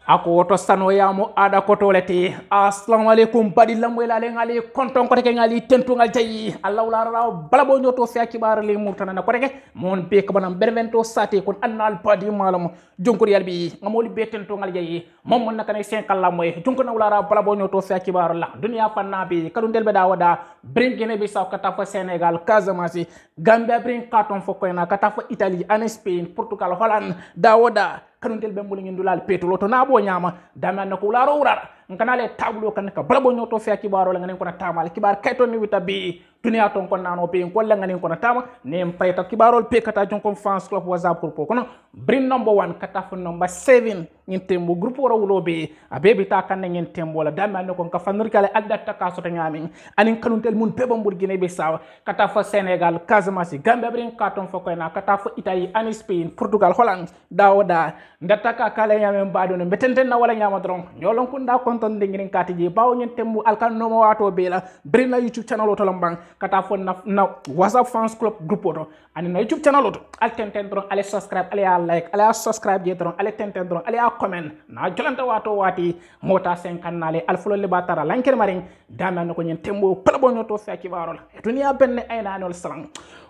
ako woto sanoyamo ada kotolete assalamu alaikum badi lamoyla le ngali konton ko teke ngali tentu ngal tayi allah wala balabo nyoto fi akibar le murtana na ko teke mon be ko banam bervento sate kon annal badi malam jonkor yalbi ngamoli be tentu ngal jayi mom mon nakane 5 kala moy jonko na wala balabo nyoto fi akibar la dunya fanna bi kadun del be da wada bringene bi saw kata fa Senegal Casamance Gambia bring carton fo ko na kata fa Italy and Spain Portugal Holland da wada kanuntel be mbuli ngindulal petolo to nabo nyama dama na ko laro urara nkanale tablo kan ka balabo nyoto fi akibaro la nganen ko na tamal kibar kayto ni wita bi dunia ton kon nano pe ko la nganen ko na tama nem payta kibarol pe kata jon conference club whatsapp ko kono brin number 1 kata fo number 7 ngintembo groupe woro wulo be abebi ta kan ngintembo la dama na ko ka fanur kale adda ka so to nyami anin kanuntel mun pe bambur gine be sawa kata fo Senegal Casamance Gambia brin carton fo ko na kata fo Italy and Spain Portugal Holland dawoda ndataka kale nyame mbado no betenten na wala nyama dron nyolon ko nda konton de ngirin katiji bawo nyen tembu alkan no mo wato bela brin na YouTube channel to lambang kata fo na WhatsApp fans club group to ani na YouTube channel to al tenten dron ale subscribe ale like ale subscribe je dron ale tenten dron ale comment na jolanta wato wati mota 5 kanale al fulo le batara lanker maring dama no ko nyen tembu palabo nyoto fa kibarol dunia benne ayna no salam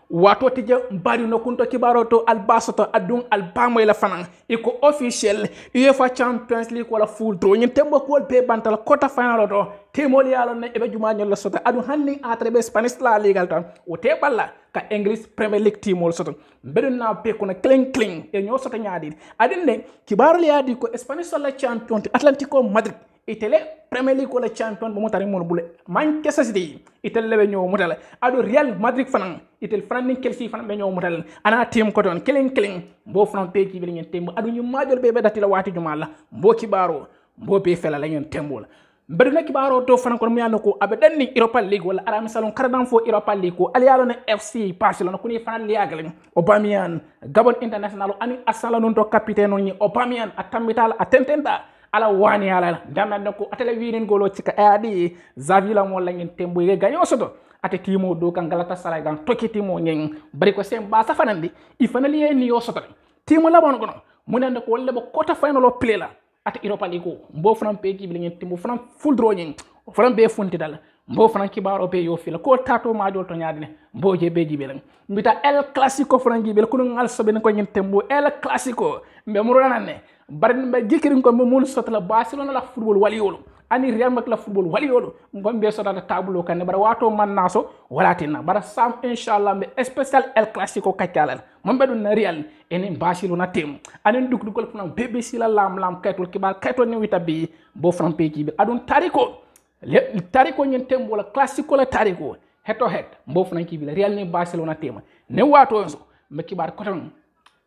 wato tije mbari no kunto kibaro to albasoto adun albamoy la fanan iko official UEFA Champions League wala full draw nyin tembo ko be bantal quarter final to temoli yalo ne ebe juma nyol soto adun hanni atrebe Spanish la legal tan o te balla ka English Premier League team wol soto bedun na pe ko na cling e nyo soto nyaadi adin ne kibaro ya di ko Spanish la champion Atlético Madrid itele Premier League wala champion bo motari mon bule Manchester City itele lebe ñoo mutal ado Real Madrid fanan itel Fran Chelsea fanan be ñoo mutal ana team ko don cling bo fran pe ci bi ngeen tembo adu ñu majol be dati la wati jumala bo kibaro bo be fela la ngeen tembo la mbedu na kibaro to fanan ko mu yanako abe danni Europa League wala aram salon karadan fo Europa League ko alialo na FC Barcelona ko ni fanan liagal Aubameyang Gabon International ani asala non to capitaine ni Aubameyang atamital atententa ala wani ala damna ko atele wirin golo cika adi Xavi mo la ngeen tembo ye ganyo soto ate timo do kan Galatasaray gan toki timo ngeen bari ko sem ba sa fanandi i fanali ni yo soto timo la bon gono munande ko wolle bo kota final o play la ate Europa League mbo fran peji bi ngeen tembo fran full draw ngeen fran be funti dal mbo fran kibaro be yo fila ko tato ma jol to nyaadine mbo je beji be lang mbita El Clasico fran jibe ko ngal sobe ko ngeen tembo El Clasico mbe muro nanne bari mbe jikirin ko mo sotla Barcelona la football waliolo ani Real Madrid la football waliolo ngombe sotata tableau kan bara wato man naso walatina bara sam inshallah mbe special El Clasico kacalal mombe dun na Real enen Barcelona team anen duk dukol fana BBC la lam kaytol kibar kaytol ni witabi bo fran peji bi adun tariko nyen tembo la Clasico la tariko head to head mbo fran ki bi Real ni Barcelona team ne wato so mbe kibar koton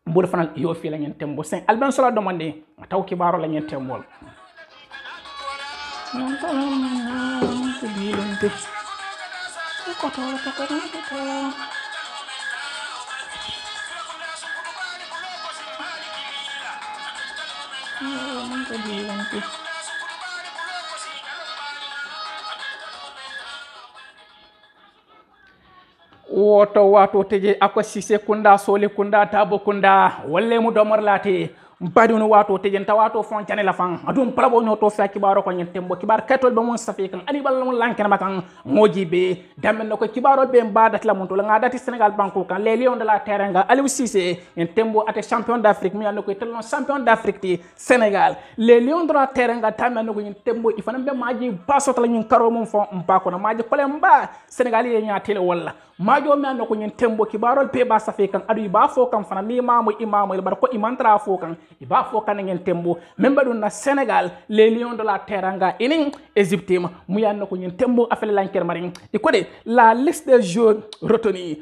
mbul fanal yo fi la ngeen tembo sen alban sala demandé taw kibaro la ngeen tembol woto wato teje ako sise kunda sole kunda tabo kunda walle mu domar lati mbadi no wato teje ta wato fon chane la fan adum plabo no to fa kibaro ko nyentembo kibar katol be mon safi kan ani bal mon lanken makan moji be damen no ko kibaro be mbadat la mon to la ngadati Senegal banko kan les lions de la teranga Aliou Cissé nyentembo ate champion d'Afrique mi yanno ko telon champion d'Afrique ti Senegal les lions de la teranga tamen no ko nyentembo ifana be maji pasot la nyin karo mon fon mbako na maji kole mba Senegal ye nyaatele wala majo mi anno ko nyen tembo kibarol pe ba safi kan adu ba fo kan fana ni imamu bar ko imantra fo kan iba fo kan ngen tembo memba dun na Senegal les lions de la teranga inin Égypte mu yanno ko nyen tembo afele lanker marin e ko de la liste des joueurs retenus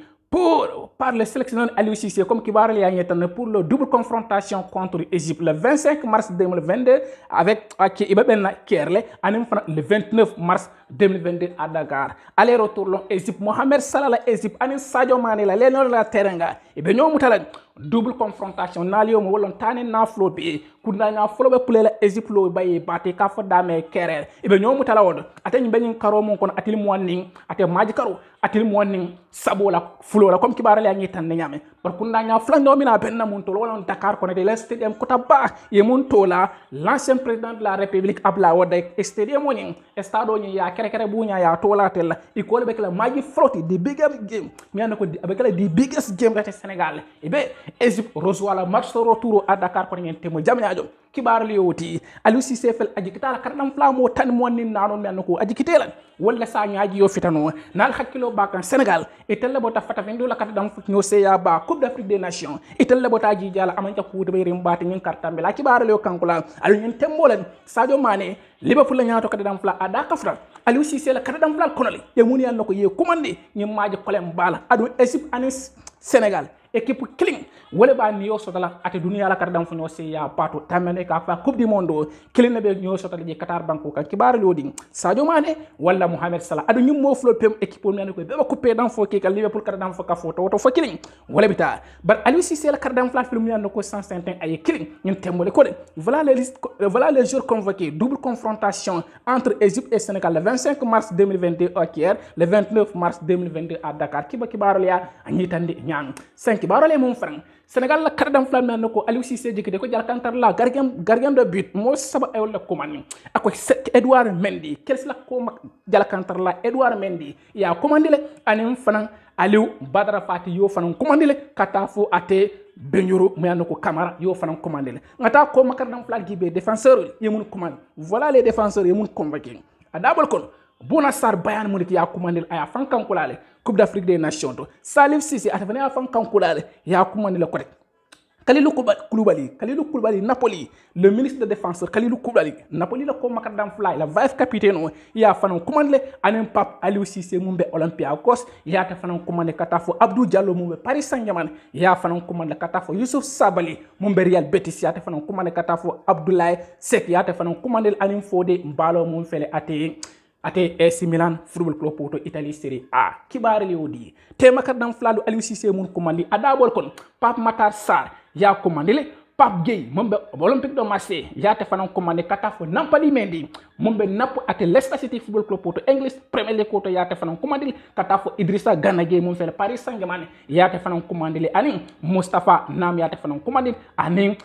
par le sélectionneur Aliou Cissé comme kibarol ya ngetan pour le double confrontation contre Égypte le 25 mars 2022 avec Iba Ben Kerle anim le 29 mars 2022 à Dakar aller-retour long Égypte Mohamed Salah la Égypte ani Sadio Mané la len la terrain ga e be ñoo mutala double confrontation naliyo mo wolon tane na flow bi kunda nga flow be play la Égypte lo baye bati ka fa dame kere e be ñoo mutala won atani beñin karo mon kon atil mo ning ate maji karo atil mo ning sabo la flow la comme kibara la ngi tan ñame par kunda nga flan do mina benna mun to wolon Dakar ko de stadium ko tabba e mun to la l'ancien président de la République Abdoulaye Wade stadium woni stade ni ya kere kere buña ya to la tel e ko be kala maji flotti the biggest game mi an ko be kala the biggest game rete Sénégal e be Égypte reçoit le match retour à Dakar ko ngeen temo jamñaajo kibar li yoti Aliou Cissé fel aji kitala kadam flamo tan mo ni nanon men ko aji kitela wala sa ñaaji yo fitano nal hakkilo bakan Sénégal e telle bota fata fendo la kadam fut ño seya ba Coupe d'Afrique des Nations e telle bota ji jala amanta ko de rim baati ñin kartambe la kibar li yo kankula Aliou ñen tembolen Sadio Mané Liverpool la ñaato kadam fla ada kafra Aliou Cissé la kadam fla konoli e mun yal nako ye commandé ñi maaji kolem bala adu Égypte anis Sénégal équipe clean wala ba ni yo sotala ate dunia la kardam fu ñoo ya pato tamene ka fa coupe du monde clean na be ñoo sotala je Qatar banko kan kibar lodi Sadio Mané wala Mohamed Salah adu ñum mo flo pem équipe on ko be ba couper dans fo ki ka Liverpool kardam fo ka photo to fo clean wala bita bar Aliou Cissé la kardam fla film ñan ko 150 ay clean ñun tembole ko de voilà les jours convoqués double confrontation entre Égypte et Sénégal le 25 mars 2022 au Caire le 29 mars 2022 à Dakar kibar ya ñi tande ñaan kibarole mon frère Sénégal la kardam flam nan ko Aliou Cissé jikide ko jal kantar la gardien de but mo saba ay wala ko man ako Edouard Mendy kels la ko jal kantar la Edouard Mendy ya commandé le anim fanan Aliou Badara Fati yo fanan commandé le katafo ate Benyoro mo ko Camara yo fanan commandé le ngata ko makardam flag gibe défenseur yemun commandé voilà les défenseurs yemun convoqué adabol kon Bouna Sarr Bayern Munich ya commandé aya fan kankulale Coupe d'Afrique des Nations to Salif Cissé atafane ya fan kankulale ya commandé le côté Kalilou Koulibaly Napoli le ministre de défense Kalilou Koulibaly Napoli la ko makadam fly la vice capitaine ya fan commandé anem Pape Aliou Cissé mumbe Olympiakos ya ta fan commandé katafo Abdou Diallo mumbe Paris Saint-Germain ya fan commandé katafo Youssouf Sabaly mumbe Real Betis ya ta fan commandé katafo Abdoulaye Seck ya ta fan commandé anim Fodé Mbalo mum fele ate AC Milan Football Club Porto Italie Serie A kibaare li odi te makadam fladu Aliou Cissé mun commandi adabol kon Pape Matar Sarr ya commandi le Pape Gueye mombe Olympique de Marseille ya te fanan commandi katafo Nampali Mendy mombe Napo ate Leicester City Football Club Porto English Premier League Porto ya te fanan commandi katafo Idrissa Gana Gueye mum fele Paris Saint-Germain ya te fanan commandi le ani Moustapha Nam ya te fanan commandi ani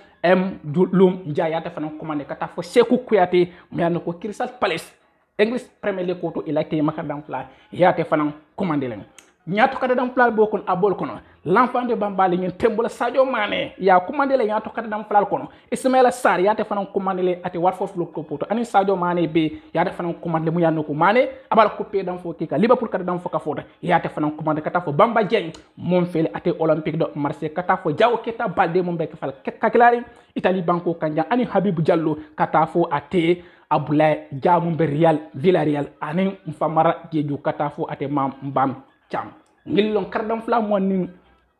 Loum Ndiaye ya te fanan commandi katafo Sékou Kouyaté mi ya ko Crystal Palace English Premier League koto il a été makadam fla yate fanan commandé len ñaato kadam fla bokon abol kono l'enfant de Bambali ñen tembola Sadio Mané ya commandé len ñaato kadam fla kono Ismaïla Sarr yate fanan commandé le ate Watford Football Porto ani Sadio Mané be yate fanan commandé mu yanno ko Mané abal coupé dans fo kika Liverpool kadam fo ka fota yate fanan commandé kata fo Bamba Dieng mom fele ate Olympique de Marseille kata fo Diao Keita Baldé mom be fal kakilari Italie banko kanja ani Habib Diallo kata fo ate Abdoulaye Diamou be Real Villarreal ani Mfamara Diédhiou katafo ate Mam Mbam Thiam ngilon kardam fla mo ni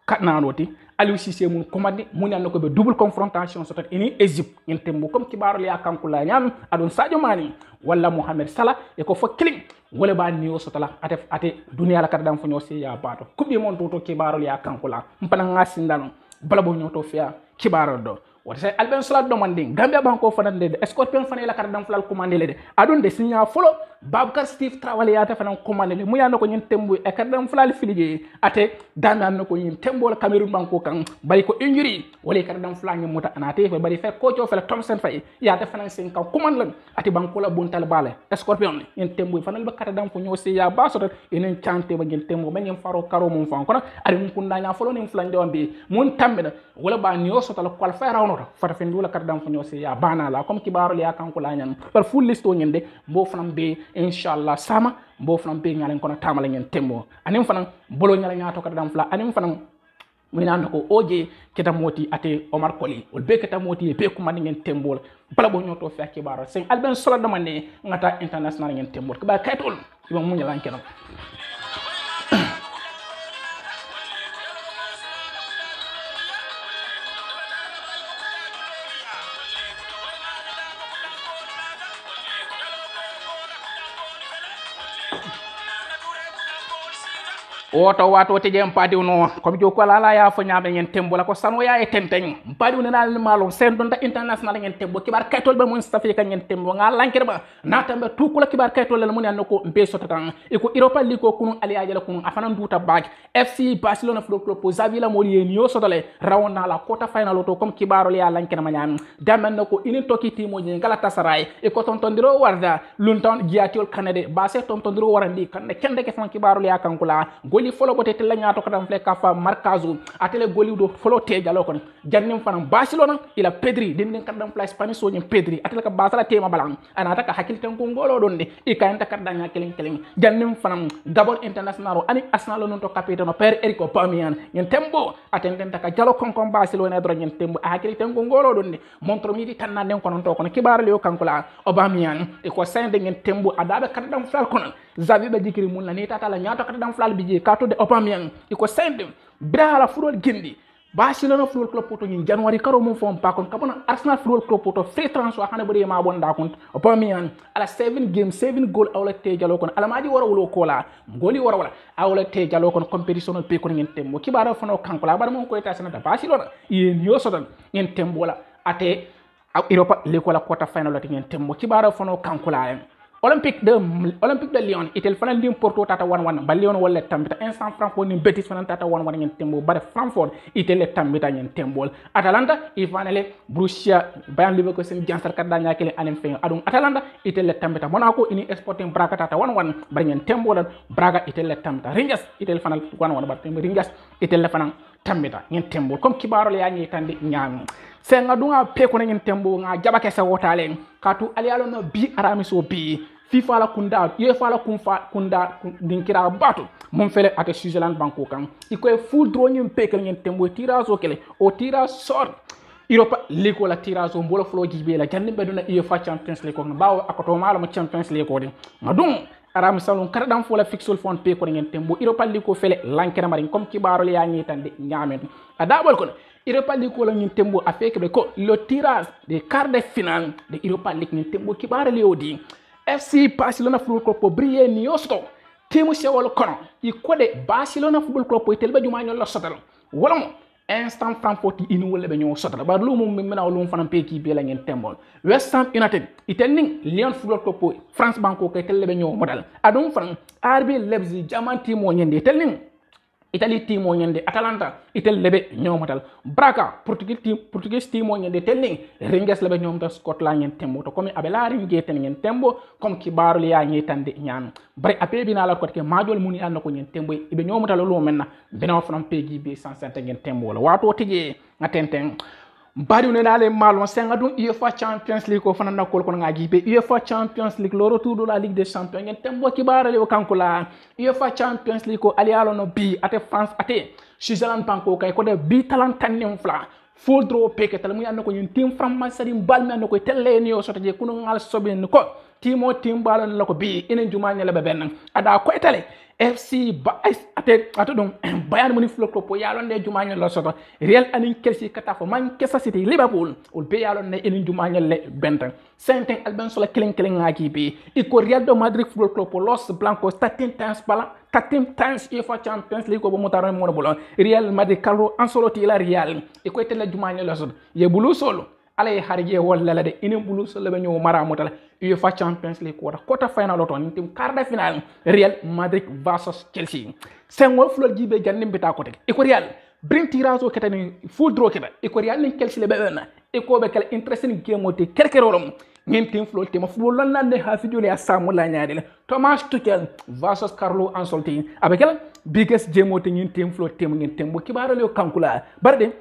katnanoti Aliou Cissé mun commandé mun yan ko be double confrontation sotat ini Égypte ntembo comme kibaro le akankula nyam adon Sadio Mané wala Mohamed Salah e ko fo kiling wala ba niyo sotala ate dunia la kardam fo ñosi ya bato coupe du monde to kibaro le akankula mpana ngasindano bala bo ñoto fia kibaro do wata say Albin Salat demanding Gambia banko fanande de Scorpion fanay la kardam flal commandé le de adon de signa folo Babkar Steve Traoré ya ta fanan commandé le mu ya nako ñin tembu e kardam flal filije ate dama nako ñin tembo la Cameroun banko kan bari ko injury wala kardam flal ñi muta anate fe bari fe ko to fe la Thompson fay ya ta fanan sen kan commande lan ate banko la bontal balé Scorpion ñin tembu fanal ba kardam fo ñosi ya ba sotat enen chante ba ñin tembo ba ñin faro karo mum fan kono ari mun kunda nya folo ni flan de mun tambe wala ba niyo sotal ko fa rawno fata fendula kardam fo ñosi ya bana la comme kibaro ya kanko la ñan par full listo ñende bo fanam be inshallah sama bo fanam be ñalen kono tamala ñen tembo anim fanam bolo ñala ñaato kardam fla anim fanam muy nan ko oje kita moti ate Omar Koli ol be kita moti be ko man ñen tembo bala bo ñoto fi kibaro sen Albin Salat dama ne ngata international ñen tembo ko ba kaytol mo mu ñalan kenam woto wato te jem padi no comme joko la ya fo nyaabe ngeen tembo la ko sano ya e tenteng padi ne na malo sen don ta international ngeen tembo kibar kaytol be mun stafi ka ngeen tembo nga lankere ba na tambe tukula kibar kaytol le mun ko mbe soto kan e ko europa li ko kunu ali ajala kunu afana nduta bag FC Barcelona football club zavi la moli en yo soto le rawna la quarter final to comme kibaro le ya lankere ma nyam damen ko ini toki timo nyi Galatasaray e ko tontondiro warda lunton giatiol kanade ba se tontondiro warandi kan kende ke fan kibaro le ya kankula goli folo bote tella nyaato kadam fle kafa markazu atele goli do folo te jalo kon jannim fanam Barcelona ila Pedri den kadam fla Spanish so nyim Pedri atele ka basala tema balang anata ka hakil tan ko ngolo don de e kayanta kadanya keleng keleng jannim fanam Gabon international ani Arsenal non to capitano per Eric Aubameyang nyen tembo atenden ta ka jalo kon kon Barcelona do nyen tembo hakil tan ko ngolo don de montro mi di tanna den konon to kon kibar le kankula Aubameyang e ko sende nyen tembo adabe kadam fla konon zavi be dikiri mun la ni tata la nyaato kadam fla bije kato de Aubameyang iko sende brala football gindi Barcelona football club poto ni January karo mum fom pa kon kabona Arsenal football club poto free transfer xana bari ma bon da kon Aubameyang ala 7 game 7 goal awla te jalo kon ala maji wara wulo kola goli wara wala awla te jalo kon competition pe kon ngeen tembo kibara fano kankula bar mon ko eta sana da Barcelona yen yo sodan ngeen tembo wala ate Europa le ko la quarter final la ngeen tembo kibara fano kankula Olympique de Lyon itel fana lim Porto tata 1-1 ba Lyon wala tambita instant Francfort ni Betis fana tata 1-1 ngeen tembo bare Francfort itel tambita ngeen tembo Atalanta ifanele Borussia Bayern Leverkusen jansar kadda nyakele anem fe adum Atalanta itel tambita Monaco ini Sporting Braga tata 1-1 bare ngeen tembo Braga itel tambita Rangers itel fana 1-1 bare Rangers itel fana tambita ngeen tembo comme kibaro le yaani tandi nyam senga dunga peko ngeen tembo nga jabake sa wotale katu alialo no bi aramiso bi FIFA la kunda UEFA la kunda dinkira batu mon fele ate Switzerland banko kan iko full draw nyim pekel ngeen tembo tirage o kele o tirage sort Europa League wala tirage o mbolo flo jibe la janni beduna UEFA Champions League ko bawo akoto malo mo Champions League ko de ngadum aram salon kardam fo la fixol fon pe ko ngeen tembo Europa League ko fele lankere mari comme kibaro le yaani tande nyamen adabol ko Europa League wala ngeen tembo afeke be ko le tirage des quarts de finale de Europa League ngeen tembo kibaro le odi FC Barcelona football club brille ni yosto timu sewol kono i kode Barcelona football club telbe juma ñol la sotal wala mo instant Frankfurt inu wala be ñoo sotal ba lu mo mena lu fanam peki be la ngeen tembol West Ham United itelning Lyon football club France banko kay telbe ñoo modal adum fran RB Leipzig jamanti mo ñende telning Italy team o nyande Atalanta itel lebe ñomatal Braga Portuguese team o nyande telling Rangers lebe ñomta Scotland ngeen tembo to comme abelari ngeten ngeen tembo comme ki barul ya ñetande ñaan bari ape bina la ko ke majol muni an ko ngeen tembo ibe ñomatal lo menna bena fanam pegi be 150 ngeen tembo la wato tije ngatenten bari ne dale malon senga dum UEFA Champions League ko fana nakol ko ngaji be UEFA Champions League le retour de la Ligue des Champions ngeen tembo ki barale o kankula UEFA Champions League ko alialo no bi ate France ate Switzerland banko kay ko de bi talantanem fla full draw peke tal mu yanno ko ñun team France sari balmi an ko telle ni o sotaje kuno ngal soben ko timo team balon la ko bi enen juma ñala be ben ada ko etale FC ate dum Bayern Munich football club po yalon de juma ñala soto Real anin Chelsea katafo Manchester City Liverpool ul be yalon ne enen juma ñala benten Saint Alban so la kelen ngaki bi iko Real de Madrid football club po Los Blancos 13 times UEFA Champions League ko bo motaro mo bolon Real Madrid Carlo Ancelotti la Real iko tele juma ñala soto ye bulu solo alay harje wala la de inen bulu solo be ñoo mara motala UEFA Champions League quarter final oton tim quart de finale Real Madrid versus Chelsea sengo flol jibe jannim bita ko tek iko Real bring tirage o ketani full draw keta iko Real ni Chelsea le be na iko be kala interesting game o te kerkerolom ngem tim flol tema football lon lande ha fi jole asamu la nyaade Thomas Tuchel versus Carlo Ancelotti avec biggest game o te ngem tim flol tema ngem tembo kibaro le kankula barde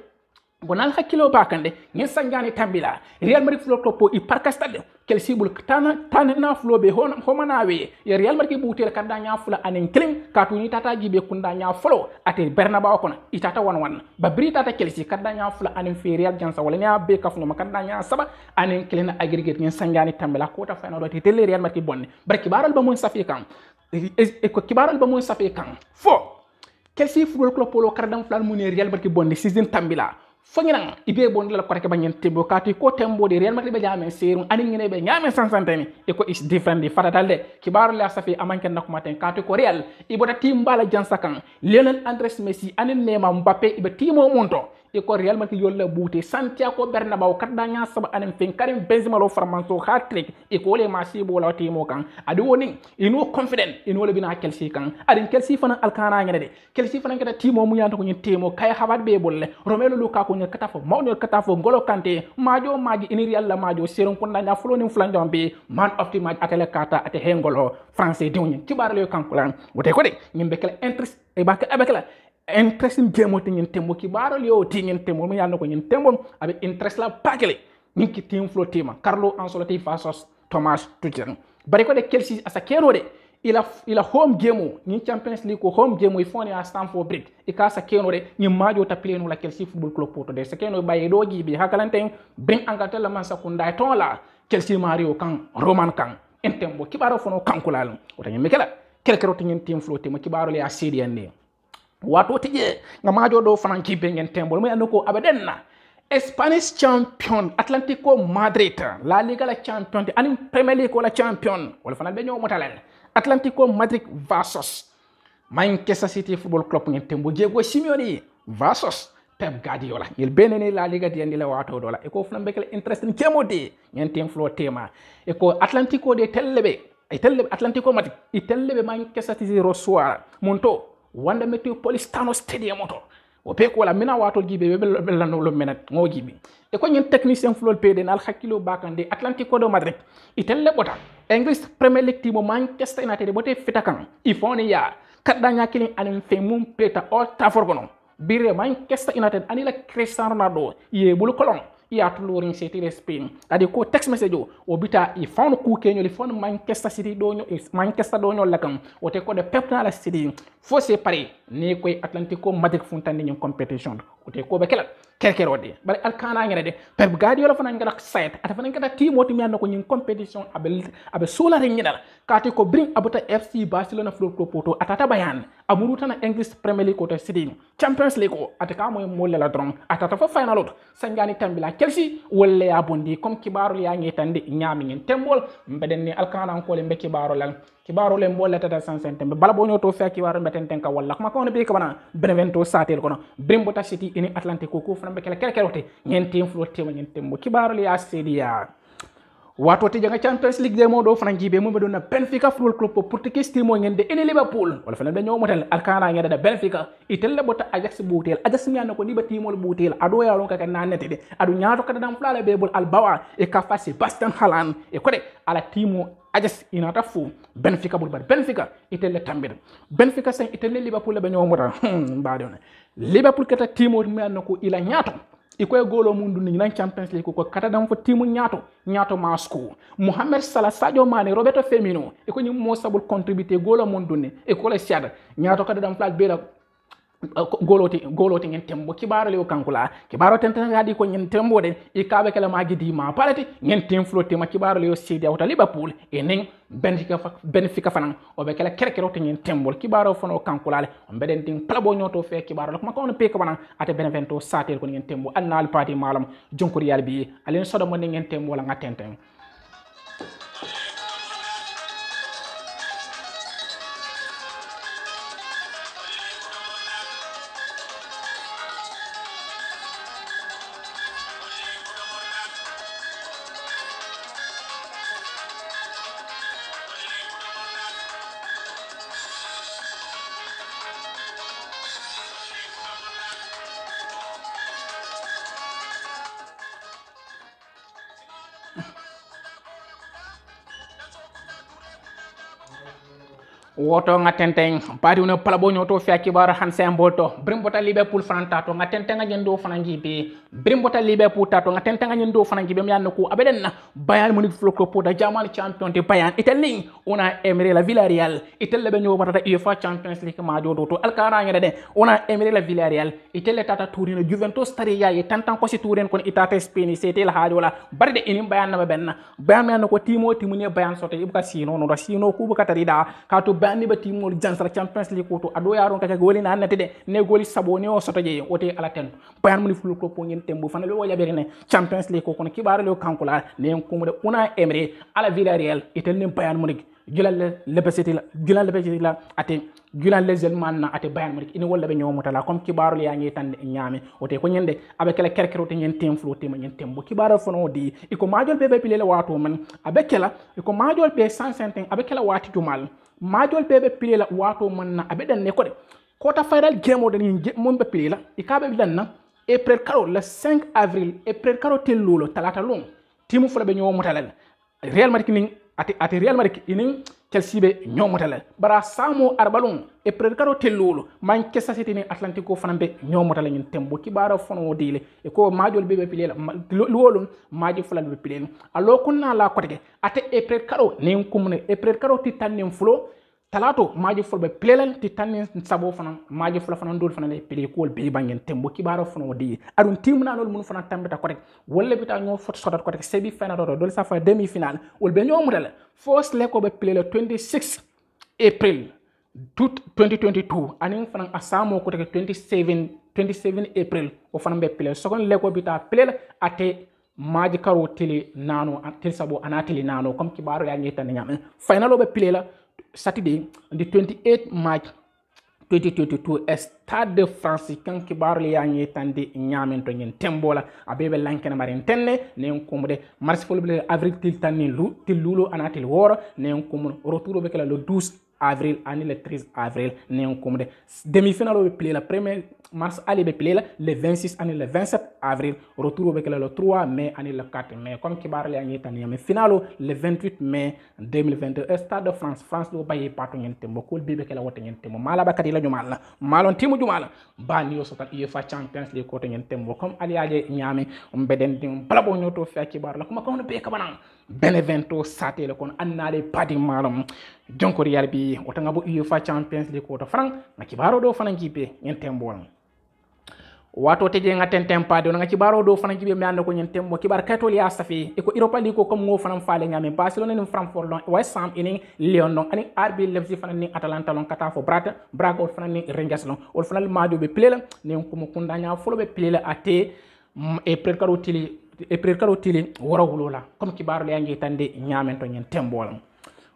gonal hakkilo bakande ngeen sanjani tambila Real Madrid flow topo i parka stade Chelsea bul tana flow be homana we Real Madrid butel kanda nya fula anen kling katu ni tata jibe kunda nya flow ate Bernabeu kono itata 1-1 ba brita ta Chelsea kanda nya fula anen fe Real jansa wala nya be kafno makanda nya saba anen kling aggregate ngeen sanjani tambila ko ta final do tele Real Madrid bonne barki baral ba mon safi kan e ko kibaral ba mon safi kan fo Chelsea football club polo kardam flan mun Real Madrid bonne season tambila fongina ibe bon la ko rek ba ngeen tembo kati ko tembo de Real Madrid be jaamen serum ani ngene be ñaamen sansanteni e ko is different di fatatal de kibaru la safi amanken nak maten kati ko Real ibota tim bala jansakan Lionel Andres Messi ani Neymar Mbappé ibe timo monto e ko Real Madrid yolla buute Santiago Bernabéu kadda nya saba anen fen Karim Benzema lo farmanto hat-trick e ko le masibo la timo kan adi woni ino confident ino le bina Chelsea kan adin Chelsea fana alkana ngene de Chelsea fana ngata timo mu yanto ko nyi timo kay habat be bolle Romelu Lukaku nyi kata fo mawno kata fo Ngolo Kanté majo maji ini Real la majo serum ko ndanya fulo ni fulanjam be man of the match atele kata ate hengolo français diwni kibar le kankulan wote ko de nyimbe kala interest e bakka abekala interesting game ti ngin tembo ki baro li o ti ngin tembo mi yalla ko ngin tembo abe interest la pakele min ki team flow tema Carlo Ancelotti fasos Thomas Tuchel bari ko de Chelsea asa kero de ila home game ni Champions League ko home game e foni a Stamford Bridge e ka sa keno de ni majo ta pleno la Chelsea Football Club Porto de sa keno baye do gibi hakalante bring Angleterre la man sa kunda ton la Chelsea Mario kan Roman kan entembo ki baro fono kankulal o tan mi kala kelkero ti ngin team flow tema ki baro le a CDN wato tije nga majo do fanan kibe ngeen tembol muy andoko abadenna Spanish champion Atlético Madrid La Liga la champion ani Premier League la champion wala fanan be ñoo motalen Atlético Madrid versus Manchester City Football Club ngeen tembo Diego Simeone versus Pep Guardiola il benene La Liga di andi la wato dola e ko fanan be kala interest ni kemode ngeen tem flo tema e ko Atlético de tellebe Atlético Madrid e tellebe Manchester City recevoir monto wanda Metropolitano Stadium moto o pe ko la mina wato gibe be la no lo menat ngo gibi e ko ñen technicien flol pede nal hakilo bakande Atlético de Madrid itelle bota English Premier League team Manchester United bote fitakan ifoni ya kadda nya kilin anen fe mum peta Old Trafford kono bire Manchester United anila Cristiano Ronaldo ye bulu kolon ya tulorin city de Spain adi ko text message o bita i fon ku kenyo li fon Manchester City do nyo Manchester do nyo lakam o te ko de Pep na la City fo se pare ni ko Atlético Madrid funtande ñen competition o te ko be kala kerkero de bari alkana ngere de Pep Guardiola fana ngala site ata fana ngata team woti mi ko ñen competition abe sola re ngidal kati ko bring abuta FC Barcelona Football Club Porto atata bayan amuruta na English Premier League ko te City Champions League ko ataka moy molle la dron atata fo final out sangani tambila Chelsea wolle ya bondi comme kibaru ya ngi tande nyami ngin tembol mbeden ni alkana ko le mbe kibaru lan kibaru le mbolle tata sansen tembe bala bonyo to fe kibaru mbeten tenka walla ma ko ne be ko bana Benevento satel kono Brimbota City ini Atlantico ko fana be kala kerkerote ngin tim flotte ngin tembo kibaru le ya sedia wato te janga Champions League de modo fana jibe mo do na Benfica Football Club Portuguese team mo ngende ene Liverpool wala fana dañu motal alkana ngeda da Benfica itelle bota Ajax butel Ajax mi anako diba timol butel ado ya lon ka nanete de ado nyaato ka dam flala bebol albawa e ka fasi Bastian Haaland e ko de ala timo Ajax inata fu Benfica bul bar Benfica itelle tambir Benfica sen itelle Liverpool be ñoo motal baadona Liverpool kata timo mi anako ila nyaato ikoy golo mundu ni nan Champions League ko kata dam fo timu nyaato masku Mohamed Salah Sadio Mane Roberto Firmino iko ni mo sabul contribuer golo mundu ni iko le siada nyaato kata dam flat bela goloti ngeen tembo kibaro le kankula kibaro tenten ngadi ko ngeen tembo de e kabe kala magi di ma palati ngeen tem flotte ma kibaro le sidi awta Liverpool e nen Benfica fanan o be kala kerkero te ngeen tembo kibaro fono kankula le on beden ting plabo nyoto fe kibaro la ma ko on pe ko banan ate Benevento satel ko ngeen tembo annal party malam jonkuri yal bi alen sodo mo ngeen tembo la ngatenten woto ngatenteng padi una palabo nyoto fi akibara Hansen Bolto Brimbota Liverpool franta to ngatentenga nyendo fanangi be Brimbota Liverpool tato ngatentenga nyendo fanangi be mianno ko abeden na Bayern Munich Football Club da German champion de Bayern Italy ona Emery la Villarreal Italy be nyoba tata UEFA Champions League ma jodo to alkara ngede de ona Emery la Villarreal Italy tata Turin Juventus Staria ye tantan ko si Turin kon itata Spain setel haajola barde enim Bayern na benna Bayern mianno ko timo timune Bayern soto ibuka sino no da sino ku buka tarida ka to Bayern ni bati mol jansara Champions League ko to ado yaron kaka goli na nati de ne goli sabo ne o soto je wote ala ten Bayern Munich fulu ko ngin tembo fana lo wala ne Champions League ko kono kibara lo kankula ne ko mo de Unai Emery ala Villarreal etel ne Bayern Munich julal le la ate julal les man na ate Bayern Munich ini wala be ñoomota la comme kibaro ya ngi tan ñaami wote ko ñende avec la kerkero te ñen tem flo te ñen tembo kibaro fono di iko majol bebe pile la wato man avec la iko majol be 150 avec la wati jumal majol bebe pile la wato man na abe dan ne ko de ko ta final game o den mon be pile la ikabe dan na April karo le 5 avril April karo te lolo talata long timu fula be ñoomota la Real Madrid ni ati Real Madrid ini Chelsea be ñoomota la bara samo arbalon e predicaro tellolo Manchester City ni Atlantico fanambe ñoomota la ñun tembo kibara fono dile e ko majol bebe pilela luwolum maji fulal be pilela allo kunna la koteke ate e predicaro ni kumne e predicaro titanem fulo talato maji fulbe pilelal titanem sabo fana maji fula fana ndol fana le pele ko be bangen tembo kibara fono di adun timna lol mun fana tambeta kotek wolle bita ñoo fot sodat kotek sebi final do dol sa fa demi final wol be ñoomota la first leg ko be pilela 26 April 2022 anin fanan asamo ko teke 27 April o fanan be pile second lego bita pile ate maji karo tele nano tel sabo anateli nano comme kibaro ya ngeta nyame final be pile la Saturday the 28 March 2022 Stade de France kan kibaro ya ngeta ndi nyame to nyen tembola abebe lankena marin tenne ne komde mars folbe avril til tanni til lulo anatel wora ne kom retour be kala le 12 avril ani le 13 avril ne comme de demi-finale be play la premier mars ali be play la le 26 ani le 27 avril retour be le 3 mai ani le 4 mai comme kibar li ani tan yame finalo le 28 mai 2022 Stade de France do baye patu ngeen tembo ko be be kala wote ngeen tembo mala bakati la jumal la malon timu jumal bani yo sotal UEFA Champions League ko to ngeen tembo comme ali aje nyame mbeden dim bala bo nyoto fi kibar la kuma ko no be kabana Benevento satele kon annale padi malum jonko Real bi wotanga bo UEFA Champions League ko to franc na kibaro do fanan jibe ngeen tembo wato teje ngaten tempa do nga kibaro do fanan jibe mi ando ko ngeen tembo kibar katol ya safi e ko Europa League ko comme ngo fanan faale ngame Barcelona ni Frankfurt lon West Ham ini Lyon lon ani RB Leipzig fanan ni Atalanta lon kata fo Braga o fanan ni Rangers lon o fanan madio be plela ne ko mo kundanya folo be plela ate e predicaro tili warawulola comme kibaru le ngi tande nyamento nyen tembolam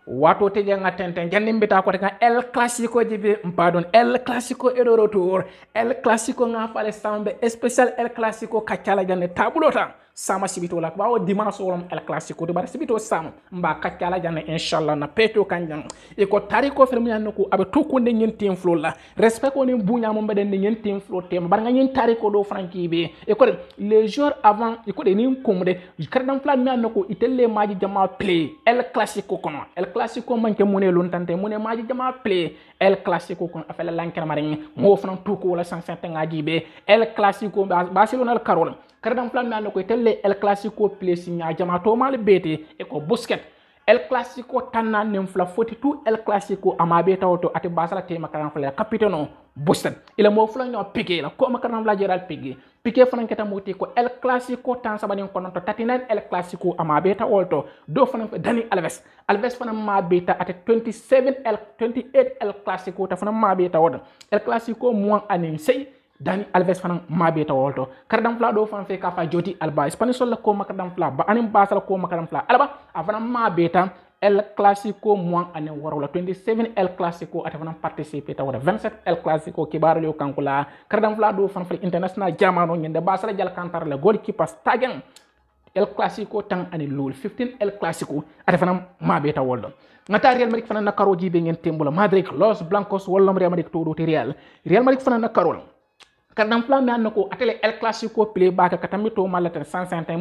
wato teje ngaten jannim bita ko tan El Clasico jibe pardon El Clasico e do retour El Clasico nga fale sambe spécial El Clasico kaccala jande tabulota sama sibito la bawo dimanche wolom El Clasico de bar sibito sam mba kaccala jande inshallah na peto kanjang e ko tari ko fermi nan ko abe to ko ngen team flow la respect ko ni bunya mo beden ngen team flow tem bar nga nyen tari ko do franki be e ko les jours avant e ko de ni komde kardam plan mi an ko itelle maji jama play El Clasico kono El Clasico manke mune lon tante mune maji jama play El Clasico kono afela lankena marin mo fana to ko la 150 ngaji be El Clasico Barcelona al Carol kardam plan mi an ko itelle El Clasico play signa jama to mal bete e ko Busquets El Clasico tanna nem fla 42 El Clasico amabe tawto ati basala tema karam fla capitano Busquets ila mo fla ñoo Piqué la ko ma karam la Gerald Piqué fana keta moti ko El Clasico tan sabani ko non to 39 El Clasico amabe tawto do fana Dani Alves fana mabe ta ati 28 El Clasico ta fana mabe tawdo El Clasico mo anin sey Dani Alves fana mabe tawolto kardam fla do fan fe ka fa joti alba Spanish la ko makadam fla ba anim basal ko makadam fla alba afana mabe ta El Clasico mo ane warola 27 El Clasico atafana participer ta wala 27 El Clasico kibaro yo kankula kardam fla do fan fle international jamano nyende basala jal kantar la goalkeeper stagen El Clasico tang ane lul 15 El Clasico atafana mabe ta woldo ngata Real Madrid fana na karo jibe ngeen tembola Madrid Los Blancos wala Real Madrid to do Real Madrid fana na karo kardam flam mi annako atele El Clasico play baka katamito malata 150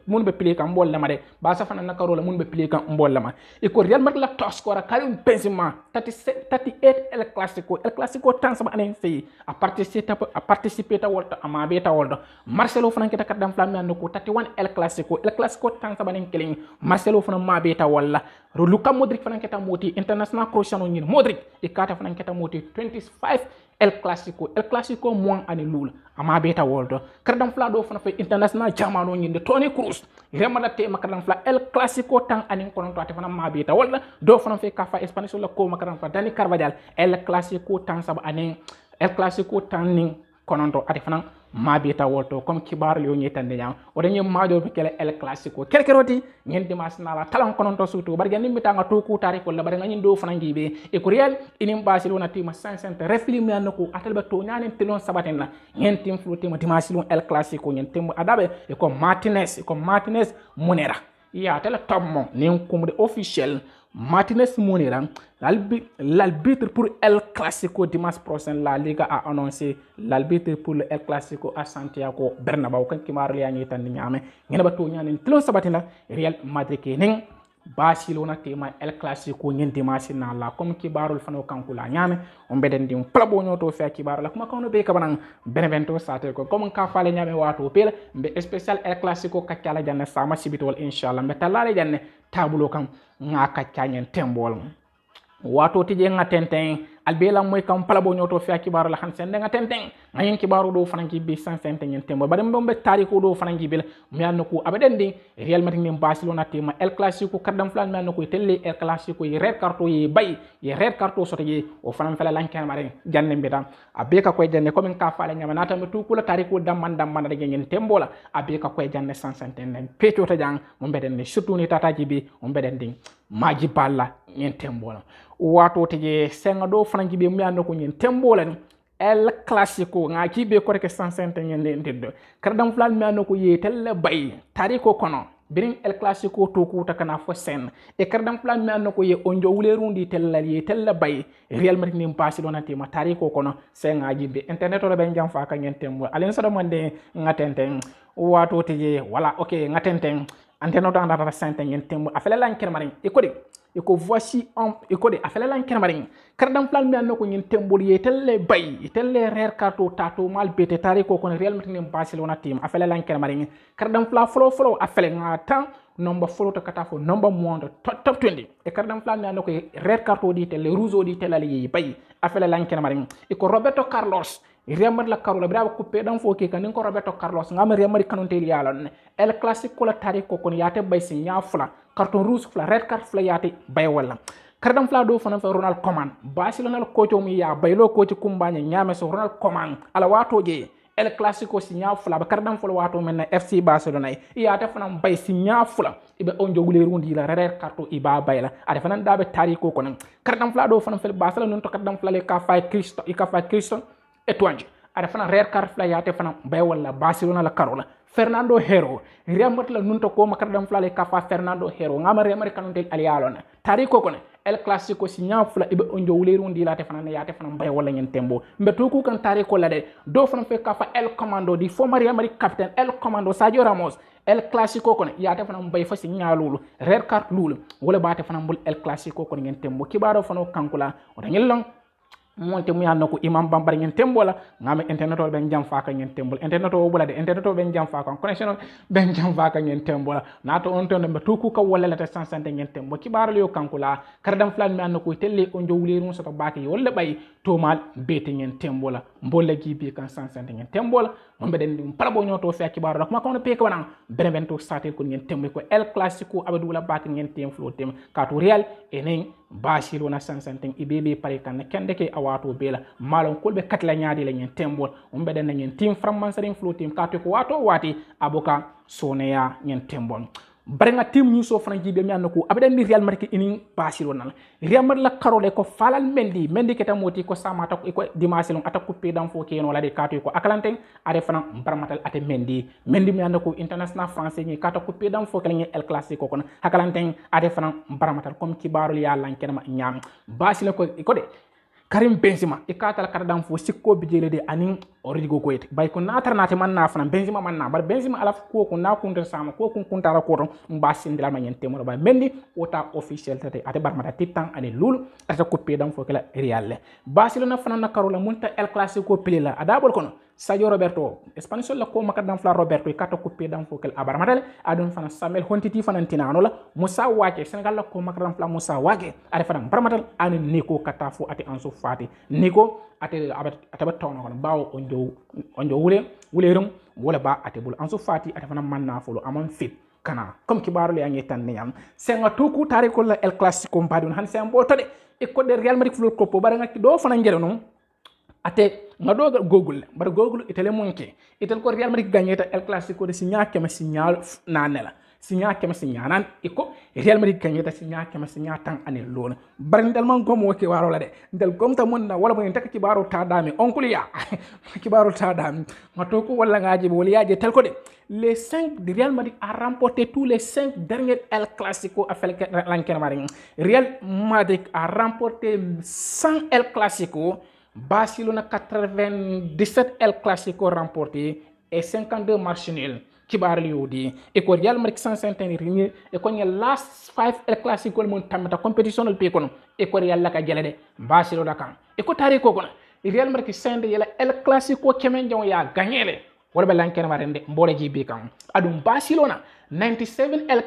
mun be play kan bol lama de ba sa fana nakarola mun be play kan bol lama e ko Real Madrid la top scorer Karim Benzema 38 El Clasico tan sama anen fi a participer ta wolta ama be ta woldo Marcelo fana kita kardam flam mi annako 31 El Clasico tan sama anen keling Marcelo fana ma be ta walla Luka Modric fana kita moti international Cristiano Modric e kata fana kita moti 25 El Clasico mon ani lul ama beta woldo kardam fla do fana fe international jamano nyinde Toni Kroos remala te makadam fla El Clasico tan ani kono to ate fana ma beta wala do fana fe kafa Spanish la ko makadam fla Dani Carvajal El Clasico tan sab ani El Clasico tan ning kono to ate fana ma beta wolto comme kibar yo nyetande nyam o dañu maajo be kele El Clasico kelke roti ngen dimas nala talan kono to sutu bar gandi mi tanga to ku tari ko la bar ngani do fana ngibe e ko real inim Barcelona tima 500 refli mi anko atalba to nyanen telon sabaten la ngen tim flu tima dimasilon El Clasico ngen tim adabe e ko Martinez Monera ya tele tommo nen kumde officiel Martinez Monera l'arbitre pour El Clasico dimanche prochain. La Liga a annoncé l'arbitre pour le El Clasico à Santiago Bernabéu kan kimar li yangi tan nyame ngena ba to nyanen tilon sabatina Real Madrid ke ning Barcelona tema El Clasico nyen dimanche na la comme kibarul fano kankula nyame on beden dim plabo nyoto fe kibar la kuma kono be kabanang Benevento satel ko comme ka fale nyame wato pel be special El Clasico kaccala janne sama sibitol inshallah be talale janne tabulo kam nga kaccanyen tembol wato tije nga tenten albela moy kam plabo nyoto fe kibar la hansen nga tenten ngayen kibaru do fananki bi 150 nyen tembo badam dombe tariko do fananki bil mi anko abaden di Real Madrid ni Barcelona tema El Clasico kardam flan mi anko telle El Clasico yi red carton yi bay yi red carton soto yi o fanam fela lanken mare janne mbita abeka koy janne comme ka fala nyama nata me tu kula tariko damman de nyen tembo la abeka koy janne 150 peto ta jang mo beden ni surtout ni tataji bi mo beden ding maji balla nyen tembo la wato tije senga do fananki be mi anko nyen tembo la El Clasico nga kibe ko rek 150 ngende ndeddo kardam flan mi anoko yetel bay tariko kono birin El Clasico to ko takana fo sen e kardam flan mi anoko ye onjo wulerundi tellal yetel bay Real Madrid ni Barcelona tema tariko kono senga jibe internet o be jam fa ka ngentem alen sada mande ngatenten wato teje wala okay ngatenten anteno dans la sainte ngentem afela lan kermari e ko de e ko voici en e ko de afela lan kermari kardam flan mi anoko ngentem bol yetel bay telle rer karto tato mal bete tariko kono Real Madrid ni Barcelona tema afela lan kermari kardam fla flo afela ngata number follow to kata fo number monde top 20 e kardam flan mi anoko red carton di tele rouge di tele yi bay afela lan kermari e ko Roberto Carlos Real Madrid la Carola brava coupé dan fo ke kan ko Roberto Carlos ngam Real Madrid kanonte yalon El Clasico la tariko kon yate bay si nya fla carton rouge fla red card fla yate bay wala kardam fla do fana fa Ronald Koeman Barcelona ko to mi ya baylo ko ci kumbanya nyame so Ronald Koeman ala wato je El Clasico si nya fla ba kardam fla wato men FC Barcelona yate fana bay si nya fla ibe on jogule rundi la red card iba bayla ade fana dabe tariko kon kardam fla do fana fel Barcelona non to kardam fla le ka fay Cristo Etuanji ada fana red card fla yate fana bay wala Barcelona la Carola Fernando Hierro Real Madrid la nunto ko makardam fla le kafa Fernando Hierro ngama Real Madrid kanonte aliyalona tariko ko El Clasico si nya fla ibe onjo wuleru ndi late fana yate fana bay wala nyen tembo mbeto ku kan tariko la de do fana fe kafa El Comando di former Real Madrid captain El Comando Sergio Ramos El Clasico ko yate fana bay fa si nya lulu red card lulu wala bate fana mbul El Clasico ko nyen tembo kibaro fana kankula o danyel long monte mu yanno ko imam bambar ngen tembola ngam internet o ben jam faaka ngen tembol internet o bulade internet o ben jam faaka connection ben jam faaka ngen tembola nato on ton be tuku ka wala la 150 ngen tembo kibaral yo kankula kardam flan mi anno ko telle on jowliru so to baaki wala bay tomal beti ngen tembola mbolla gibi kan 150 ngen tembola mon be den dum palabo nyoto fe kibaral ko makon pe ko nan Benevento satel ko ngen tembo ko El Clasico abadu la baaki ngen tem flo tem ka to Real enen Barcelona 150 ibebe pare kan kende ke awato bela malon kolbe katla nyaadi la nyen tembol umbe den nyen team franmansarin flo team kato ko wato wati aboka soneya nyen tembol barenga team ñu so franji be mi annako abaden ni Real Madrid ini Barcelona Real Madrid la karole ko falal mendi keta moti ko samata ko dimanche lon attaque coupé dan fo keno la de kato ko akalanten are fana barmatal ate mendi mi annako international français ni kata coupé dan fo kala El Clasico kon akalanten are fana barmatal comme kibarul ya lan kenama nyam Barcelona ko de Karim Benzema ikatal kardam fo sikko bijele de anin origo ko yete bay ko natar nate man na fana Benzema man na bar Benzema ala ko na kunta sama ko kunta ra ko mbasin dila ma nyente mo ba mendi ota officiel tete ate bar mata titan ani lulu ata ko pedam fo kala Real Barcelona fana na karola munta El Clasico pile la adabol kono Sergio Roberto Spanish la ko maka dan fla Roberto ikata coupé dan fo kel abaramatale adon fana Samuel Hontiti fana tinano la Moussa Waké Senegal la ko maka dan fla Moussa Waké ada fana baramatal ani Nico kata fo ate Ansu Fati Nico ate ba tawno kono bawo onjo wule rum wala ba ate bul Ansu Fati ate fana manna fo amon fit kana comme kibaru le yangi tan nyam senga tuku tari ko la El Clasico mbadun han sen bo tade e ko de Real Madrid flo ko bara ngaki do fana ngere non ate ngado Google bar Google itele monke itel ko Real Madrid gagné ta El Clasico de signa kema signal nanela signa kema signa nan iko Real Madrid gagné ta signa kema signa tan ane lona bar ndal man gom woke waro la de ndal gom ta monna wala mo tak ci baro ta dami onkuliya ci baro ta dami mato ko wala ngaji bo liaje tel ko de les 5 de Real Madrid a remporté tous les 5 derniers El Clasico avec l'Ankenmaring. Real Madrid a remporté 100 El Clasico, Barcelona 97 El Clasico remporté et 52 matchs nuls. Kibar liudi e ko Real Madrid 151 e ko last 5 El Clasico mon tamata competition el pe kono e ko Real la ka jelede Barcelona kan e ko tari ko kono Real Madrid sende yela El Clasico kemen jon ya gagnele wala be lanken warende mbole jibi kan adum Barcelona 97 El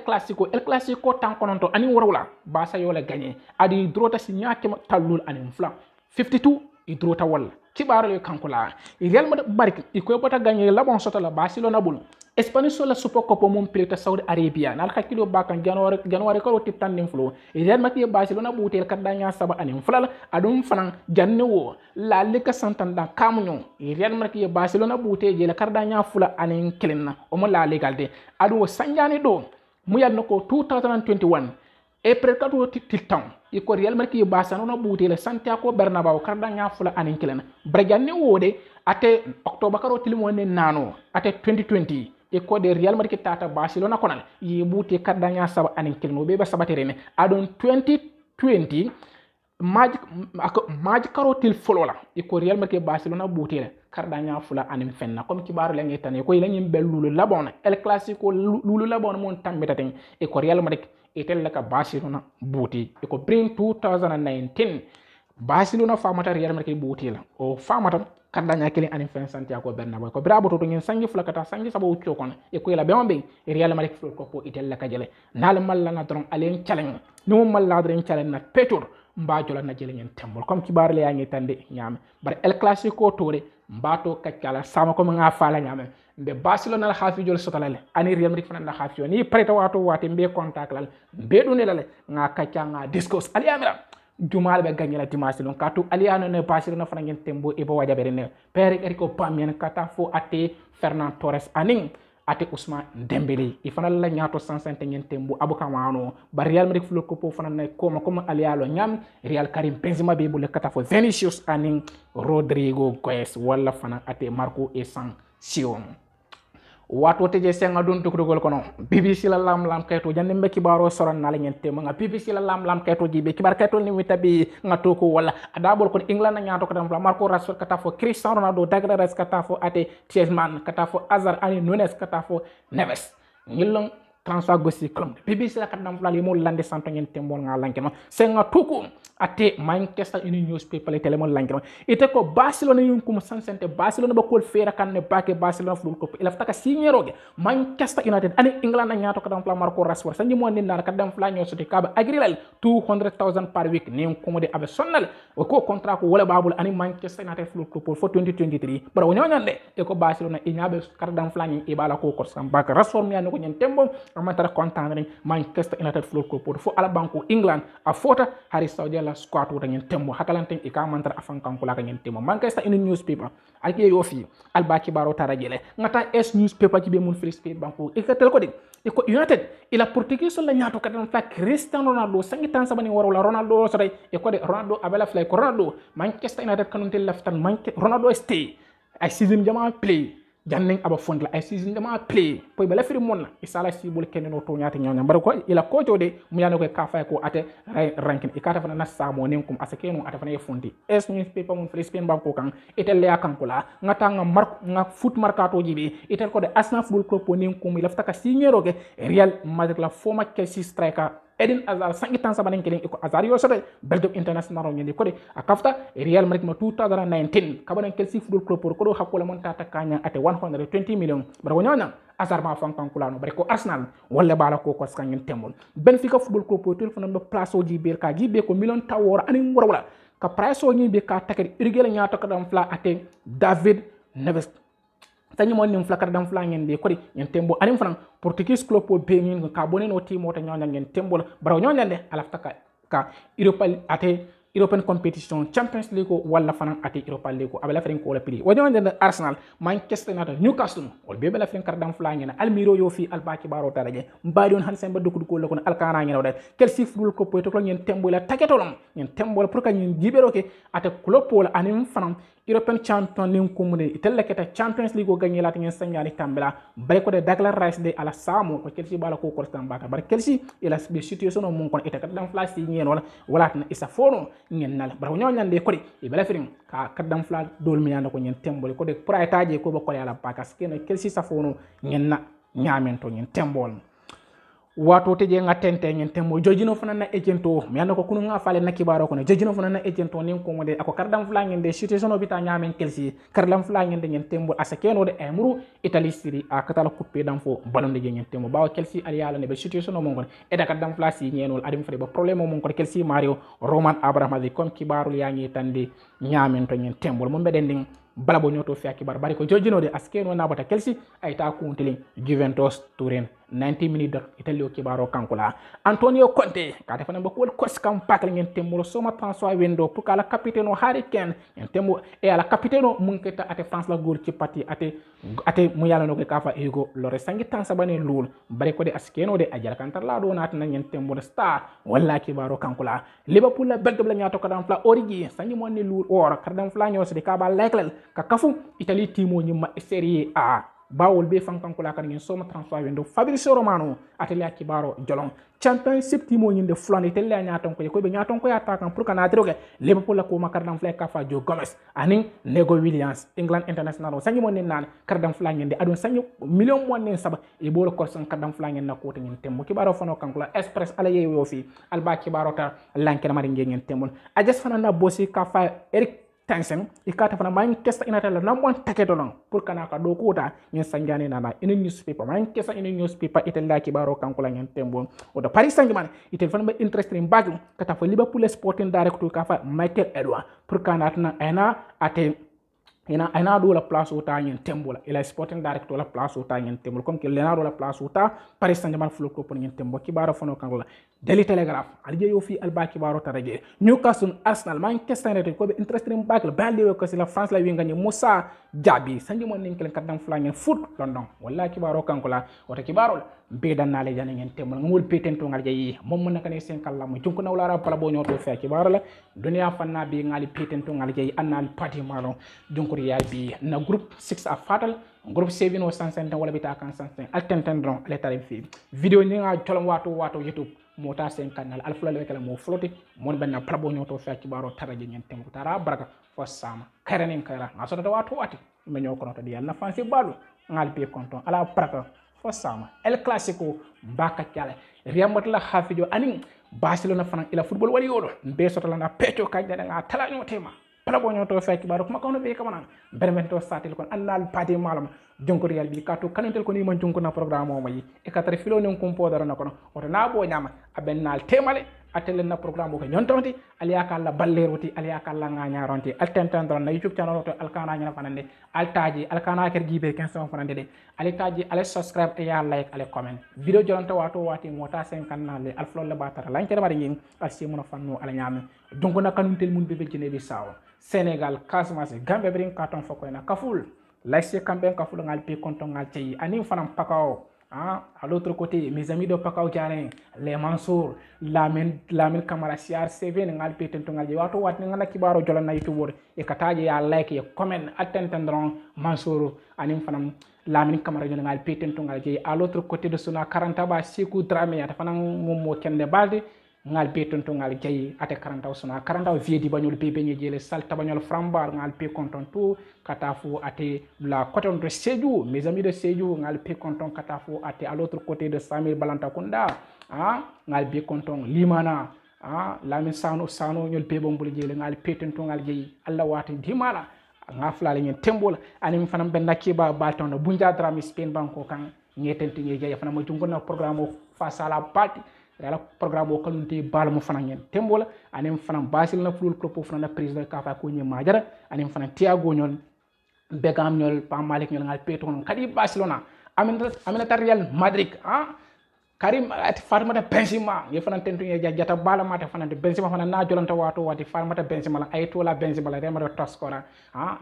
Clasico tan kononto ani worwla Barca yola gagné adi drota si nyaake talul ani fla 52 i drota wala kibaro le kankula Real Madrid barik iko bota gagné la bon soto la Barcelona bul Spanish la Super Copa mum pleta Saudi Arabia nal hakilo bakan January ko titan nim flo Real Madrid Barcelona butel kadanya saba anim flal adum fanan janne wo la Liga Santander kamunyo Real Madrid Barcelona butel je la kadanya fula anin kelenna o mo la legalde adu sanjani do mu yadno ko 2021 April kato tiltan iko Real Madrid Barcelona butel Santiago Bernabeu kadanya fula anin kelenna brajanne wode ate October karo tilmo ne nano ate 2020 e ko de Real Madrid tata Barcelona konal yi buti kadanya saba anin kelno be ba sabatere adon 2020 magic karotil folola e ko Real Madrid Barcelona buti le kadanya fula anin fenna comme kibaru le ngitane ko yela nyim belulu labona El Clasico lulu labona mon tambetaten e ko Real Madrid etel ka Barcelona buti e ko bring 2019 Barcelona famata Real Madrid buti la o famata kadanya kele anin fen Santiago Bernabeu ko brabo to ngin sangi flakata sangi sabo uccio kon e ko la be Real Madrid flo ko itel la kajele nal malla na dron alen challenge no malla dron challenge na petur mbajola na jele ngin tembol comme kibar le yangi tande nyame bar El Clasico tore mbato kaccala sama ko nga fala nyame be Barcelona la hafi jol sotalale ani Real Madrid fana la hafi ni preta wato wate be contact lal be dunne lale nga kacca nga discourse ali amira jumal be gagné la dimanche lon katu aliano ne Barcelona fana ngeen tembo e bo wajabere ne pere Erico Pamien kata fo ate Fernand Torres aning ate Ousmane Dembélé e fana la nyaato 150 ngeen tembo abukamano ba Real Madrid flo ko po fana ne comme alialo nyam Real Karim Benzema be bule kata fo Vinicius aning Rodrigo Goes wala fana ate Marco Asensio wato teje senga don tukugol kono BBC la lam kayto jande mbeki baro soran na la ngente nga BBC la lam kayto jibe kibar kayto ni witabi nga toko wala adabol ko England na nyaato ko dam Marco Rashford kata fo Cristiano Ronaldo Declan Rice kata fo ate Griezmann kata fo Hazard ani Nunes kata fo Neves ngilong transfer gosi club BBC la kadam flali mo lande santo ngente mbol nga lankema senga toko ate Manchester United newspaper le telemo lankema ite ko Barcelona yum kum sansente Barcelona ba kol fera kan ne bake Barcelona flu ko ila taka signeroge Manchester United ani England na nyaato kadam fla Marco Rashford sanji mo ni na kadam fla nyo sote kaba agrilal 200,000 par week ni ko mode abe sonnal o ko contrat ko wala babul ani Manchester United flu ko for 2023 bara wonyo nyande e ko Barcelona e nyaabe kadam fla ni e bala ko sam bak Rashford mi ko nyen tembo amata content Manchester United flu ko fo ala banko England a fota hari Saudi squat wuta ngeen tembo hakalante e ka mantra afan kanko la ngeen tembo Manchester United newspaper alki yo fi albaki baro tarajele ngata es newspaper ci be mun free space banko e ka tel ko de e ko United ila portugais la nyaato kadam fa Cristiano Ronaldo sangi tan sabani warula Ronaldo so tay e ko de Ronaldo abela fly ko Ronaldo Manchester United kanunte laftan Ronaldo stay ay season jama play janning aba fond la ay season dama play poy bala firi monna isala si bol kenno to nyaati nyanya bar ko ila ko jode mu yana ko ka fay ko ate ranking ikata fana na samo nen kum asake no ata fana e fondi es newspaper mun free spain banko kan etel le akan kula ngata nga foot markato jibe etel ko de Arsenal football club nen kum ila ftaka signero ke Real Madrid la former Chelsea striker Eden Hazard sangi tan sabanen kelen iko Hazard yo sote Belgium international nyandi ko de akafta Real Madrid ma 2019 kabanen Chelsea football club ko do hakko mon tata kanya ate 120 million bara wonyana Hazard ma fan kulano bare ko Arsenal wala bala ko skangen tembol Benfica football club ko tel fana place o jibe ka jibe ko million tawora ani wala ka price o be ka takari irgel nyaata ka dam fla ate David Neves tanyi mon nim flakar dam fla ngeen be ko di ngeen tembo anim fanan Portuguese club o be ngeen ka bonen o timo ta nyonal ngeen tembo bara nyonal de alafta ka European competition Champions League wala fanan ati Europa League abela feren ko la pili wajama de Arsenal Manchester United Newcastle wol be bela feren kardam fla ngena Almiro yo fi albaki baro taraje mbadi on hansen ba dukku ko lakon alkana ngena wada Chelsea football club to ngeen tembo la taketolom ngeen tembo pour ka ngeen jibero ke ate club wala anim fanan European Champions League komune itella keta Champions League o gagné la ngeen sanyani tambela bay ko de Declan Rice de ala samo ko Chelsea bala ko ko tambata bar Chelsea ila be situation mon kon ita kadam fla si ngeen wala na isa fono ngeen nal bara ñoo ñande ko di bela firin ka kadam fla dol mi ñanda ko ñen tembol ko de pour ay taaje ko ba ko yala pakas keno Chelsea safono ngeen na ñamento ñen tembol wato teje ngatente ngeen tembo jojino fana na agento mi anda ko kunu nga fale na kibaro ko ne jojino fana na agento nin ko mode ako kardam fla ngeen de situation obita ñamen Chelsea kardam fla ngeen de ngeen tembo asakeno de emru Italy Serie A katala coupe dam fo balonde ngeen tembo bawo Chelsea ali yala ne be situation mo ngon e da kardam fla si ngeenol adim fade ba problème mo ngon ko Chelsea Mario Roman Abramovich comme kibaru yaangi tande ñamen to ngeen tembo mo beden ding bala bo nyoto fi akibar bari ko jojino de askeno na bata Chelsea ay ta ko untiling Juventus Turin 90 minutes Italy o kibaro kankula Antonio Conte ka defana ba ko coach kam pakal ngeen tembo soma transfer window pour kala capitaine o Harry Kane ngeen tembo e ala capitaine o mun keta ate France la gol ci parti ate mu yalla no ko kafa Hugo Lloris sangi tan sabane lul bari ko de askeno de ajal kantar la do nat na ngeen tembo star walla kibaro kankula Liverpool la Belgium la nyato ko dan fla origi sangi monni lul or kardam fla nyo se de ka ba leklel ka kafu Italy timo nyima Serie A bawol be fankan kula kan ngeen soma transfer window Fabrizio Romano atelier kibaro jolong championship timo nyinde flon itelle nyaaton ko be nyaaton ko yata kan pour kana droge Liverpool la ko makardam fle ka fa Joe Gomez aning Nego Williams England international sangi mon nan kardam fla ngende adon sangi million mon nen saba e bolo ko san kardam fla ngende ko to ngeen tembo kibaro fono kan kula express ala yeyo fi alba kibaro ta lankena mari ngeen tembo ajas fana na bosi ka fa Eric Tension ikata fana Manchester United la namon taketo non pour kana ka do kota ngeen sanjane nana ina newspaper Manchester ina newspaper itella kibaro kankula ngeen tembo o do Paris Saint-Germain itel fana be interesting bagum kata fa Liverpool Sporting Director ka fa Michael Edwards pour kana tana ena ate ina do la place uta ngeen tembo la ila Sporting Director la place uta ngeen tembo comme que lena do la place uta Paris Saint-Germain fulo ko pour ngeen tembo kibaro fono kankula Daily Telegraph alje yo fi alba kibaro taraje Newcastle Arsenal Manchester United ko be interesting bagel bande ko si la France la wi ngani Moussa Diaby sanji mon nin kelen kadam flangen foot London walla kibaro kankula wata kibaro be dan nale jane ngeen tembo ngol peten to ngal jeyi mom mon nakane sen kala mo junko na wala pala bo nyoto fe kibaro la dunia fanna be ngali peten to ngal jeyi annal party malo junko yaay bi na groupe 6 a fatal groupe 7 o 150 wala bita kan 150 altentendron le tarif fi video ni nga tolom wato YouTube mota sen kanal alfula le kala mo flotti mon benna prabo nyoto fe kibaro taraje ngeen tembo tara baraka fo sama karanen kara ngasoto wato wati me nyoko no to di yalla fansi balu ngal pe konton ala baraka fo sama El Clasico baka kyale riyambat la hafijo anin Barcelona fanan ila football wali yodo be soto la na pecho kajda nga tala nyotema prabo nyoto fe kibaro kuma kono be kamana bermento satil kon annal pati malam jonko real bi kato kanentel ko ni man jonko na programme o mayi e katare filo non kompo dara na kono oto na bo nyama abennal temale atelen na programme ko nyontonti aliaka la balleroti aliaka la ngañaronti altentendron na YouTube channel to alkana nyana fanande altaji alkana ker gibe 15 fanande de altaji ale subscribe e ya like ale comment video jonto wato wati mota 50 nale alflo le batara lankere mari ngin alsi mono fanno ala nyame donc na kanuntel mun bebe jine bi sawo Sénégal Casamance Gambie brin carton foko na kaful laisse kamben kaful ngal pe konton ngal tayi ani fanam pakao à l'autre côté mes amis de Pakao Diané les Mansour Lamin Camara CR7 ngal petento ngal wato wat ngana kibaro jolan na YouTube e kataje ya like e comment attendront Mansour anim fanam Lamin Camara jolan ngal petento ngal je à l'autre côté de suna 40 ba Sekou Dramé ata fanam momo kende balde ngal petento ngal jayi ate 40 suna 40 viedi bagnol bebe ni jele salta bagnol frambar ngal pe konton tout katafu ate la côté de Sédhiou mes amis de Sédhiou ngal pe konton katafu ate à l'autre côté de Samir Balantakunda ngal be konton limana lamin sano nyol be bombul jele ngal peten to ngal jeyi alla wati dimala nga flale ngen tembola anim fanam ben nakiba baton bunja drami Spain banko kan ngeten tinge jeya fanam jungo na programme face à la partie la programme o kalunte bal mo fanan ngen tembola anim fanam basil na flul klopo fanam président kafa ko nyi majara anim fanam Thiago nyol begam nyol pa malik nyol ngal peton kadi Barcelona aminata Real Madrid Karim ati Fatmata Benzema ye fana tentu ye jata bala mata fana de Benzema fana na jolanta wato wati Fatmata Benzema la ay tola Benzema la remado toskora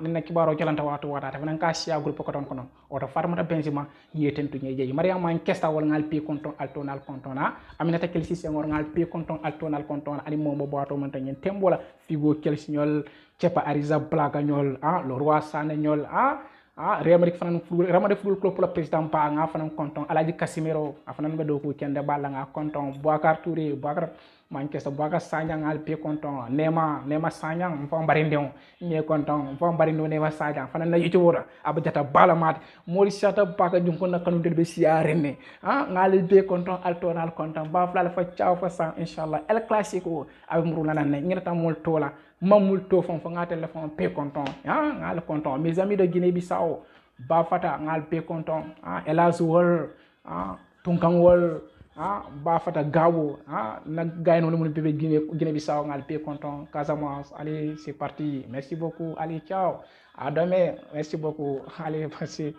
ninna kibaro jolanta wato wata fana ka sia groupe ko ton kono oto Fatmata Benzema ye tentu ye jeyi Mariam man kesta wal ngal pi konton altonal kontona aminata kelsi sengor ngal pi konton altonal kontona ani momo boato man tan tembola figo kelsi nyol cepa Ariza Blaga nyol le roi Sané nyol Real Madrid fanan Real Madrid football club pour le président pa nga fanan konton Alaji Casemiro fanan be do ko kende balla nga konton Boubacar Touré Boubacar Manchester Boubacar Sanyang al pe konton Nema Sanyang fo mbarindon ñe konton fo mbarindo Nema Sanyang fanan na yici wora abjata bala mat mori sata baka jum ko nakanu del be siarene ngal be konton altonal konton ba fla fa ciao fa sa inshallah El Clasico ab muru nanan ne ngirata mol tola mamul to fon nga téléphone pe konton ngal konton mes amis de Guinée-Bissau ba fata ngal pe konton Elas Wol Tunkang Wol ba fata Gabo na gayno mun bébé Guinée-Bissau ngal pe konton Casamance. Allez, c'est parti, merci beaucoup, allez ciao, à demain, merci beaucoup, allez, merci.